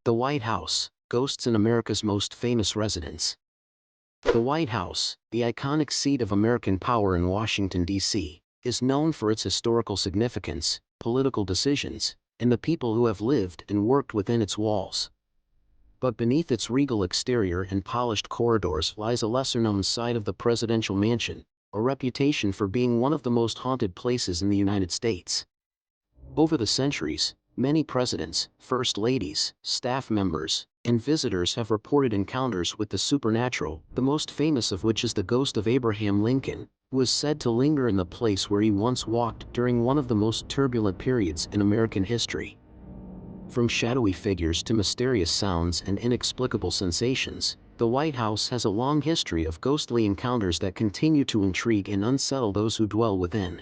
The White House, Ghosts in America's Most Famous Residence. The White House, the iconic seat of American power in Washington, D.C., is known for its historical significance, political decisions, and the people who have lived and worked within its walls. But beneath its regal exterior and polished corridors lies a lesser-known side of the presidential mansion, a reputation for being one of the most haunted places in the United States. Over the centuries, many presidents, first ladies, staff members, and visitors have reported encounters with the supernatural, the most famous of which is the ghost of Abraham Lincoln, who is said to linger in the place where he once walked during one of the most turbulent periods in American history. From shadowy figures to mysterious sounds and inexplicable sensations, the White House has a long history of ghostly encounters that continue to intrigue and unsettle those who dwell within.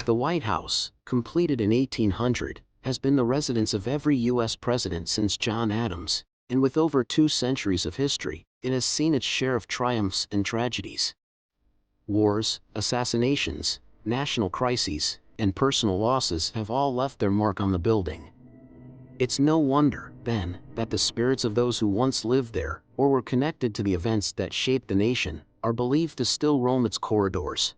The White House, completed in 1800, has been the residence of every U.S. president since John Adams, and with over 2 centuries of history, it has seen its share of triumphs and tragedies. Wars, assassinations, national crises, and personal losses have all left their mark on the building. It's no wonder, then, that the spirits of those who once lived there, or were connected to the events that shaped the nation, are believed to still roam its corridors.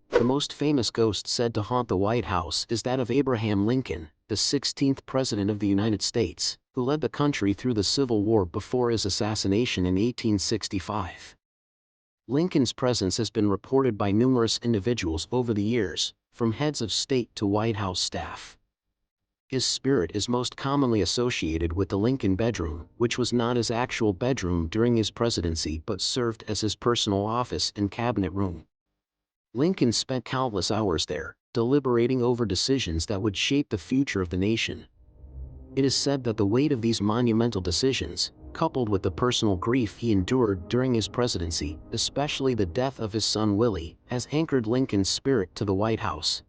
The most famous ghost said to haunt the White House is that of Abraham Lincoln, the 16th President of the United States, who led the country through the Civil War before his assassination in 1865. Lincoln's presence has been reported by numerous individuals over the years, from heads of state to White House staff. His spirit is most commonly associated with the Lincoln bedroom, which was not his actual bedroom during his presidency but served as his personal office and cabinet room. Lincoln spent countless hours there, deliberating over decisions that would shape the future of the nation. It is said that the weight of these monumental decisions, coupled with the personal grief he endured during his presidency, especially the death of his son Willie, has anchored Lincoln's spirit to the White House.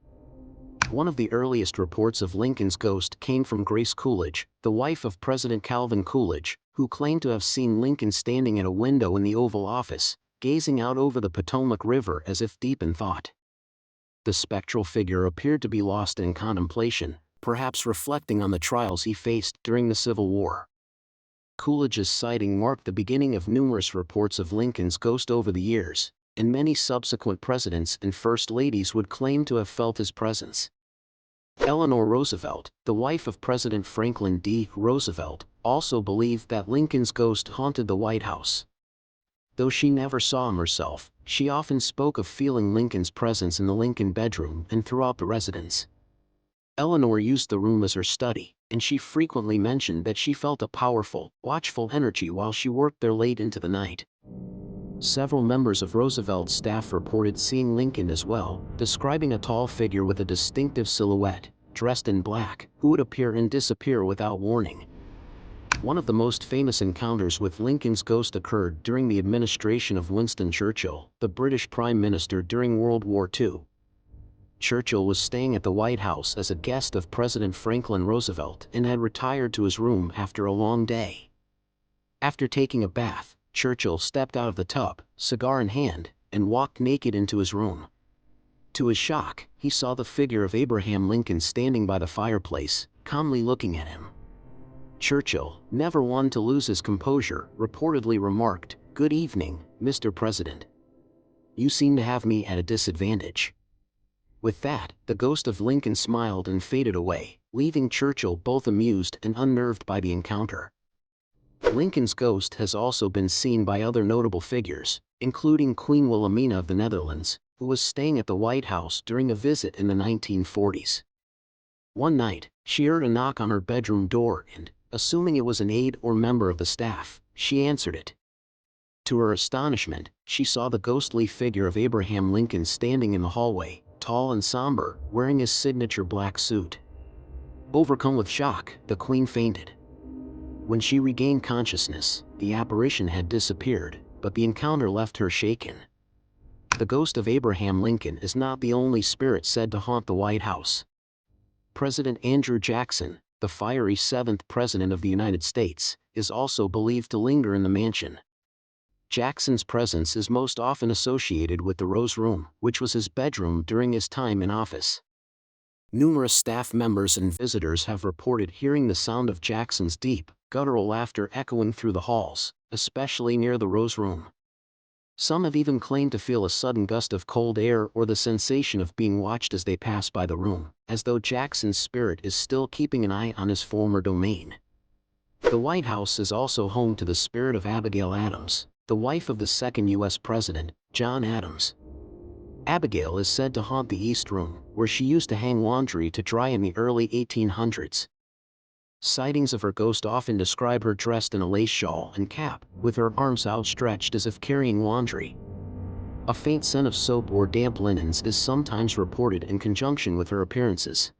One of the earliest reports of Lincoln's ghost came from Grace Coolidge, the wife of President Calvin Coolidge, who claimed to have seen Lincoln standing at a window in the Oval Office, gazing out over the Potomac River as if deep in thought. The spectral figure appeared to be lost in contemplation, perhaps reflecting on the trials he faced during the Civil War. Coolidge's sighting marked the beginning of numerous reports of Lincoln's ghost over the years, and many subsequent presidents and first ladies would claim to have felt his presence. Eleanor Roosevelt, the wife of President Franklin D. Roosevelt, also believed that Lincoln's ghost haunted the White House. Though she never saw him herself, she often spoke of feeling Lincoln's presence in the Lincoln bedroom and throughout the residence. Eleanor used the room as her study, and she frequently mentioned that she felt a powerful, watchful energy while she worked there late into the night. Several members of Roosevelt's staff reported seeing Lincoln as well, describing a tall figure with a distinctive silhouette, dressed in black, who would appear and disappear without warning. One of the most famous encounters with Lincoln's ghost occurred during the administration of Winston Churchill, the British Prime Minister during World War II. Churchill was staying at the White House as a guest of President Franklin Roosevelt and had retired to his room after a long day. After taking a bath, Churchill stepped out of the tub, cigar in hand, and walked naked into his room. To his shock, he saw the figure of Abraham Lincoln standing by the fireplace, calmly looking at him. Churchill, never one to lose his composure, reportedly remarked, "Good evening, Mr. President. You seem to have me at a disadvantage." With that, the ghost of Lincoln smiled and faded away, leaving Churchill both amused and unnerved by the encounter. Lincoln's ghost has also been seen by other notable figures, including Queen Wilhelmina of the Netherlands, who was staying at the White House during a visit in the 1940s. One night, she heard a knock on her bedroom door and, assuming it was an aide or member of the staff, she answered it. To her astonishment, she saw the ghostly figure of Abraham Lincoln standing in the hallway, tall and somber, wearing his signature black suit. Overcome with shock, the Queen fainted. When she regained consciousness, the apparition had disappeared, but the encounter left her shaken. The ghost of Abraham Lincoln is not the only spirit said to haunt the White House. President Andrew Jackson, the fiery 7th President of the United States, is also believed to linger in the mansion. Jackson's presence is most often associated with the Rose Room, which was his bedroom during his time in office. Numerous staff members and visitors have reported hearing the sound of Jackson's deep, guttural laughter echoing through the halls, especially near the Rose Room. Some have even claimed to feel a sudden gust of cold air or the sensation of being watched as they pass by the room, as though Jackson's spirit is still keeping an eye on his former domain. The White House is also home to the spirit of Abigail Adams, the wife of the second U.S. President, John Adams. Abigail is said to haunt the East Room, where she used to hang laundry to dry in the early 1800s. Sightings of her ghost often describe her dressed in a lace shawl and cap, with her arms outstretched as if carrying laundry. A faint scent of soap or damp linens is sometimes reported in conjunction with her appearances.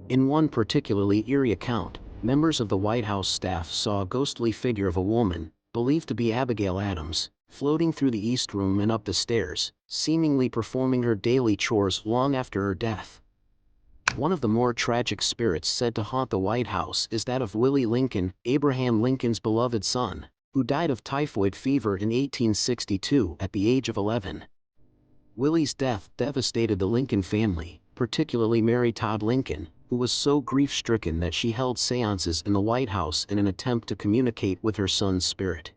In one particularly eerie account, members of the White House staff saw a ghostly figure of a woman, believed to be Abigail Adams, floating through the East Room and up the stairs, seemingly performing her daily chores long after her death. One of the more tragic spirits said to haunt the White House is that of Willie Lincoln, Abraham Lincoln's beloved son, who died of typhoid fever in 1862 at the age of 11. Willie's death devastated the Lincoln family, particularly Mary Todd Lincoln, who was so grief-stricken that she held seances in the White House in an attempt to communicate with her son's spirit.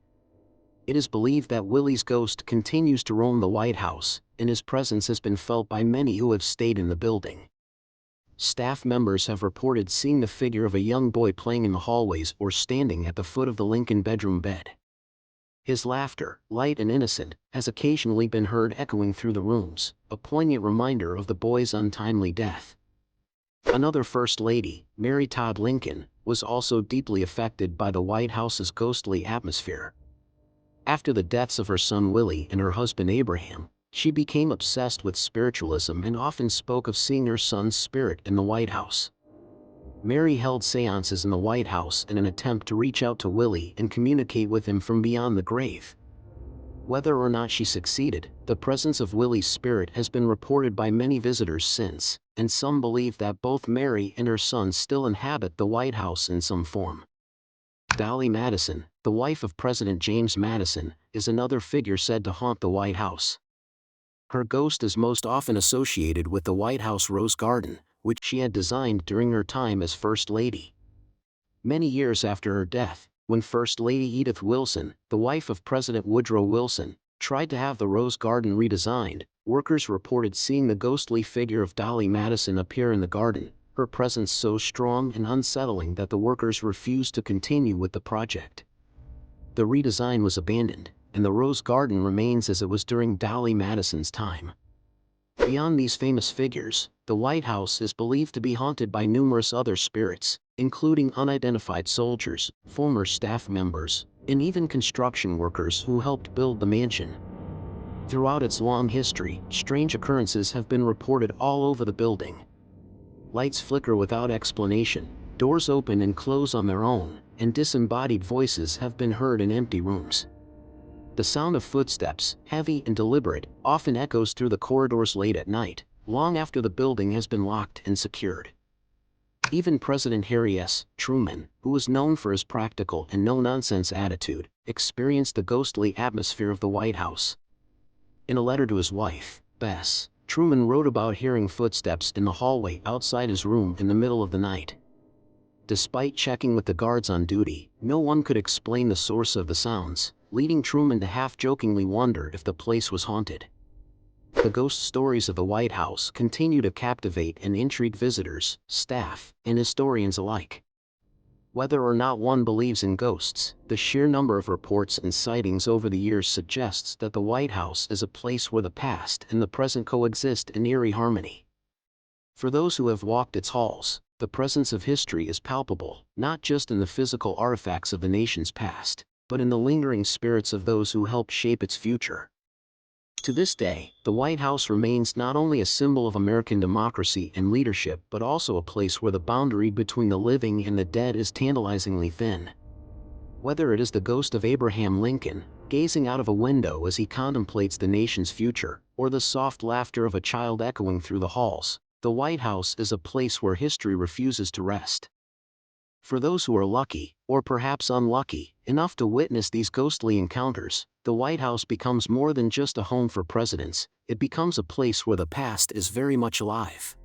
It is believed that Willie's ghost continues to roam the White House, and his presence has been felt by many who have stayed in the building. Staff members have reported seeing the figure of a young boy playing in the hallways or standing at the foot of the Lincoln bedroom bed. His laughter, light and innocent, has occasionally been heard echoing through the rooms, a poignant reminder of the boy's untimely death. Another First Lady, Mary Todd Lincoln, was also deeply affected by the White House's ghostly atmosphere. After the deaths of her son Willie and her husband Abraham, she became obsessed with spiritualism and often spoke of seeing her son's spirit in the White House. Mary held seances in the White House in an attempt to reach out to Willie and communicate with him from beyond the grave. Whether or not she succeeded, the presence of Willie's spirit has been reported by many visitors since, and some believe that both Mary and her son still inhabit the White House in some form. Dolly Madison, the wife of President James Madison, is another figure said to haunt the White House. Her ghost is most often associated with the White House Rose Garden, which she had designed during her time as First Lady. Many years after her death, when First Lady Edith Wilson, the wife of President Woodrow Wilson, tried to have the Rose Garden redesigned, workers reported seeing the ghostly figure of Dolly Madison appear in the garden, her presence so strong and unsettling that the workers refused to continue with the project. The redesign was abandoned, and the Rose Garden remains as it was during Dolly Madison's time. Beyond these famous figures, the White House is believed to be haunted by numerous other spirits, including unidentified soldiers, former staff members, and even construction workers who helped build the mansion. Throughout its long history, strange occurrences have been reported all over the building. Lights flicker without explanation, doors open and close on their own, and disembodied voices have been heard in empty rooms. The sound of footsteps, heavy and deliberate, often echoes through the corridors late at night, long after the building has been locked and secured. Even President Harry S. Truman, who was known for his practical and no-nonsense attitude, experienced the ghostly atmosphere of the White House. In a letter to his wife, Bess, Truman wrote about hearing footsteps in the hallway outside his room in the middle of the night. Despite checking with the guards on duty, no one could explain the source of the sounds, leading Truman to half-jokingly wonder if the place was haunted. The ghost stories of the White House continue to captivate and intrigue visitors, staff, and historians alike. Whether or not one believes in ghosts, the sheer number of reports and sightings over the years suggests that the White House is a place where the past and the present coexist in eerie harmony. For those who have walked its halls, the presence of history is palpable, not just in the physical artifacts of the nation's past, but in the lingering spirits of those who helped shape its future. To this day, the White House remains not only a symbol of American democracy and leadership but also a place where the boundary between the living and the dead is tantalizingly thin. Whether it is the ghost of Abraham Lincoln, gazing out of a window as he contemplates the nation's future, or the soft laughter of a child echoing through the halls, the White House is a place where history refuses to rest. For those who are lucky, or perhaps unlucky, enough to witness these ghostly encounters, the White House becomes more than just a home for presidents, it becomes a place where the past is very much alive.